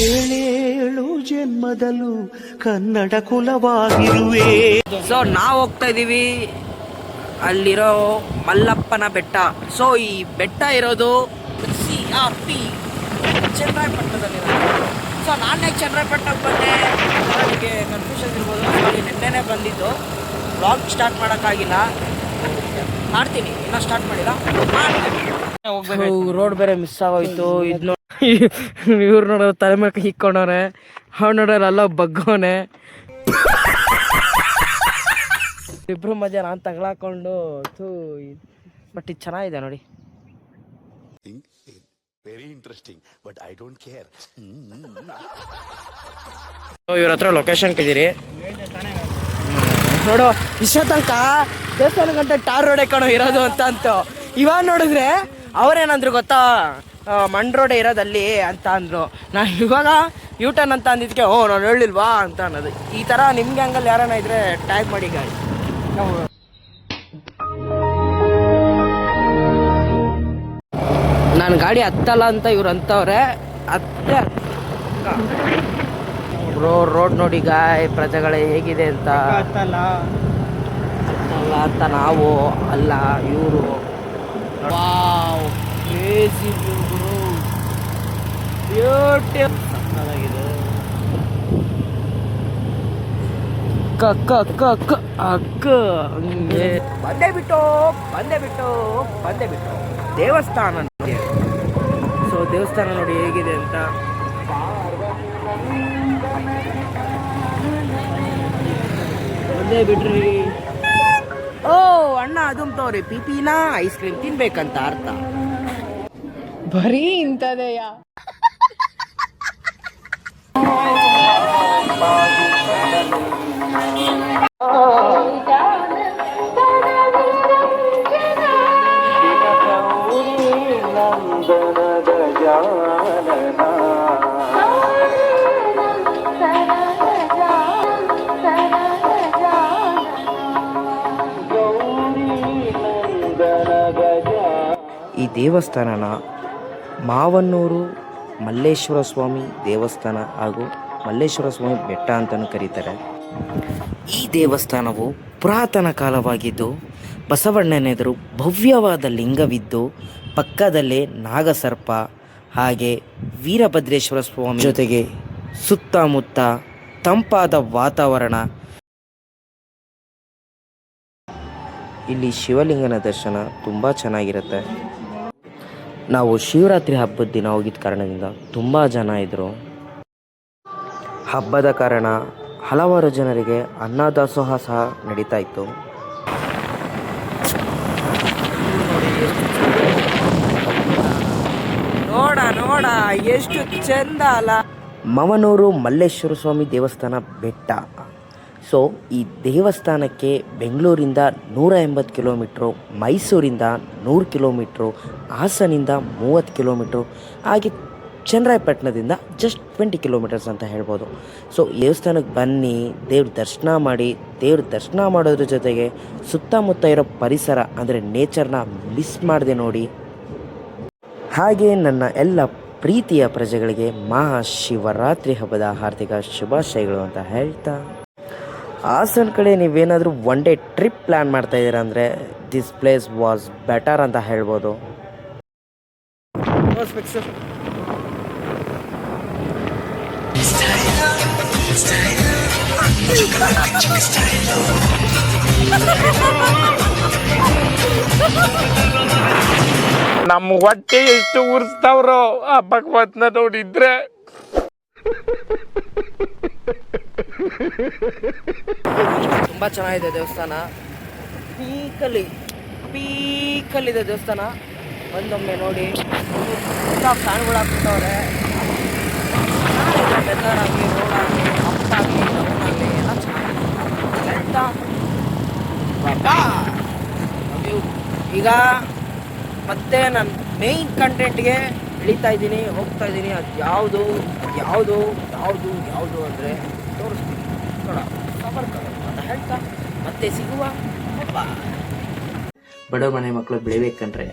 ಏಳೇಳು ಜನ್ಮದಲ್ಲೂ ಕನ್ನಡ ಕುಲವಾಗಿರುವೆ. ಸೊ ನಾವು ಹೋಗ್ತಾ ಇದೀವಿ ಅಲ್ಲಿರೋ ಮಲ್ಲಪ್ಪನ ಬೆಟ್ಟ. ಸೊ ಈ ಬೆಟ್ಟ ಇರೋದು CRP ಚನ್ನರಾಯಪಟ್ಟಣದಲ್ಲಿರೋದು. ಸೊ ನಾನೇ ಚನ್ನರಾಯಪಟ್ಟಣಕ್ಕೆ ಬಂದೆ, ನನಗೆ ಕನ್ಫ್ಯೂಷನ್ ಇರ್ಬೋದು. ಅಲ್ಲಿ ನಿನ್ನೆನೇ ಬಂದಿದ್ದು, ವ್ಲಾಗ್ ಸ್ಟಾರ್ಟ್ ಮಾಡೋಕ್ಕಾಗಿಲ್ಲ. ಮಾಡ್ತೀನಿ, ಇನ್ನೂ ಸ್ಟಾರ್ಟ್ ಮಾಡಿಲ್ಲ, ಮಾಡ್ತೀನಿ. ರೋಡ್ ಬೇರೆ ಮಿಸ್ ಆಗೋಯ್ತು. ಇದು ಇವ್ರು ನೋಡೋ ತಲೆ ಮೇಲೆ ಹಿಕ್ಕೊಂಡವ್ರೆ, ಅವ್ನು ನೋಡೋರು ಅಲ್ಲ ಬಗ್ಗೋನೆ. ಇಬ್ರು ಮಧ್ಯ ನಾನು ತಗೊಳಕೊಂಡು ಬಟ್ ಇದು ಚೆನ್ನಾಗಿದೆ ನೋಡಿ. Very interesting but I don't care. ಇವ್ರ ಹತ್ರ ಲೊಕೇಶನ್ ಇದ್ದೀರಿ ನೋಡು. ಇಷ್ಟ ತನಕ ದೇವಸ್ಥಾನ ಗಂಟೆ ಟಾರ್ ರೋಡೇ ಕಣೋ ಇರೋದು ಅಂತ ಇವಾಗ ನೋಡಿದ್ರೆ ಅವ್ರೇನಂದ್ರು ಗೊತ್ತಾ, ಮಣ್ ರೋಡೇ ಇರೋದಲ್ಲಿ ಅಂತ ಅಂದರು. ನಾನು ಇವಾಗ ಯೂಟರ್ನ್ ಅಂತ ಅಂದಿದ್ದಕ್ಕೆ ನಾನು ಹೇಳಿಲ್ವಾ ಅಂತ ಅನ್ನೋದು. ಈ ಥರ ನಿಮ್ಗೆ ಹಂಗಲ್ಲಿ ಯಾರನ್ನ ಇದ್ರೆ ಟ್ಯಾಗ್ ಮಾಡಿ ಗಾಡಿ. ನಾನು ಗಾಡಿ ಹತ್ತಲ್ಲ ಅಂತ ಇವ್ರು ಅಂತವ್ರೆ. ಹತ್ತೆ ರೋಡ್ ನೋಡಿ ಗಾಯ್ ಪ್ರಜೆಗಳೇ ಹೇಗಿದೆ ಅಂತ. ಹತ್ತಲ್ಲ ಅಂತ ನಾವು ಅಲ್ಲ ಇವರು. Wow crazy beautiful. ಅಕ್ಕ ಬಂದೇ ಬಿಟ್ಟು ದೇವಸ್ಥಾನ ನೋಡಿ. ಸೊ ದೇವಸ್ಥಾನ ನೋಡಿ ಹೇಗಿದೆ ಅಂತ. ಬಂದೇ ಬಿಟ್ರಿ. ಓ ಅಣ್ಣ ಅದುಂತವ್ರಿ ಪಿಪಿನ ಐಸ್ ಕ್ರೀಮ್ ತಿನ್ಬೇಕಂತ ಅರ್ಥ. ಬರೀ ಇಂಥದೆಯ. ಈ ದೇವಸ್ಥಾನನ ಮಾವನ್ನೂರು ಮಲ್ಲೇಶ್ವರ ಸ್ವಾಮಿ ದೇವಸ್ಥಾನ ಹಾಗೂ ಮಲ್ಲೇಶ್ವರ ಸ್ವಾಮಿ ಬೆಟ್ಟ ಅಂತಲೂ ಕರೀತಾರೆ. ಈ ದೇವಸ್ಥಾನವು ಪುರಾತನ ಕಾಲವಾಗಿದ್ದು ಬಸವಣ್ಣನೆದುರು ಭವ್ಯವಾದ ಲಿಂಗವಿದ್ದು ಪಕ್ಕದಲ್ಲೇ ನಾಗಸರ್ಪ ಹಾಗೆ ವೀರಭದ್ರೇಶ್ವರ ಸ್ವಾಮಿ ಜೊತೆಗೆ ಸುತ್ತಮುತ್ತ ತಂಪಾದ ವಾತಾವರಣ. ಇಲ್ಲಿ ಶಿವಲಿಂಗನ ದರ್ಶನ ತುಂಬ ಚೆನ್ನಾಗಿರುತ್ತೆ. ನಾವು ಶಿವರಾತ್ರಿ ಹಬ್ಬದ ದಿನ ಹೋಗಿದ್ದ ಕಾರಣದಿಂದ ತುಂಬ ಜನ ಇದ್ದರು. ಹಬ್ಬದ ಕಾರಣ ಹಲವಾರು ಜನರಿಗೆ ಅನ್ನದಾಸೋಹ ಸಹ ನಡೀತಾ ಇತ್ತು. ನೋಡ ಎಷ್ಟು ಚಂದ ಅಲ್ಲ. ಮಾವನೂರು ಮಲ್ಲೇಶ್ವರ ಸ್ವಾಮಿ ದೇವಸ್ಥಾನ ಬೆಟ್ಟ. ಸೊ ಈ ದೇವಸ್ಥಾನಕ್ಕೆ ಬೆಂಗಳೂರಿಂದ 180 ಕಿಲೋಮೀಟ್ರು, ಮೈಸೂರಿಂದ 100 ಕಿಲೋಮೀಟ್ರು, ಹಾಸನಿಂದ 30 ಕಿಲೋಮೀಟ್ರು, ಹಾಗೆ ಚನ್ನರಾಯಪಟ್ಟಣದಿಂದ ಜಸ್ಟ್ 20 ಕಿಲೋಮೀಟರ್ಸ್ ಅಂತ ಹೇಳ್ಬೋದು. ಸೊ ದೇವಸ್ಥಾನಕ್ಕೆ ಬನ್ನಿ, ದೇವ್ರ ದರ್ಶನ ಮಾಡಿ. ದೇವ್ರ ದರ್ಶನ ಮಾಡೋದ್ರ ಜೊತೆಗೆ ಸುತ್ತಮುತ್ತ ಇರೋ ಪರಿಸರ ಅಂದರೆ ನೇಚರ್ನ ಮಿಸ್ ಮಾಡದೆ ನೋಡಿ. ಹಾಗೆ ನನ್ನ ಎಲ್ಲ ಪ್ರೀತಿಯ ಪ್ರಜೆಗಳಿಗೆ ಮಹಾಶಿವರಾತ್ರಿ ಹಬ್ಬದ ಹಾರ್ದಿಕ ಶುಭಾಶಯಗಳು ಅಂತ ಹೇಳ್ತಾ, ಹಾಸನ ಕಡೆ ನೀವೇನಾದರೂ ಒನ್ ಡೇ ಟ್ರಿಪ್ ಪ್ಲ್ಯಾನ್ ಮಾಡ್ತಾ ಇದ್ದೀರಾ ಅಂದರೆ ದಿಸ್ ಪ್ಲೇಸ್ ವಾಸ್ ಬೆಟರ್ ಅಂತ ಹೇಳ್ಬೋದು. ನಮ್ಮ ಹೊಟ್ಟೆ ಎಷ್ಟು ಉರ್ಸ್ತಾವ್ರೋ ಆ ಭಗವತ್ನ ನೋಡಿದ್ರೆ. ತುಂಬ ಚೆನ್ನಾಗಿದೆ ದೇವಸ್ಥಾನ. ಪೀಕಲ್ಲಿದೆ ದೇವಸ್ಥಾನ. ಒಂದೊಮ್ಮೆ ನೋಡಿ, ಫ್ಯಾನ್ಗಳು ಹಾಕ್ಬಿಟ್ಟವ್ರೆ. ವೆದರ್ ಆಗಲಿ, ರೋಡ್ ಆಗಲಿ, ಅಪ್ ಆಗಲಿ, ಡೌನ್ ಆಗಲಿ ಎಲ್ಲ ಚೆನ್ನಾಗಿದೆ. ಈಗ ಮತ್ತೆ ನಾನು ಮೇಯ್ನ್ ಕಂಟೆಂಟ್ಗೆ ಇಳಿತಾ ಇದ್ದೀನಿ, ಹೋಗ್ತಾ ಇದ್ದೀನಿ. ಅದು ಯಾವುದು ಅಂದರೆ ತೋರಿಸ್ತೀನಿ ನೋಡ. ಅಂತ ಹೇಳ್ತಾ ಮತ್ತೆ ಸಿಗುವ. ಬಡ ಮನೆ ಮಕ್ಕಳು ಬೆಳಿಬೇಕಂದ್ರೆ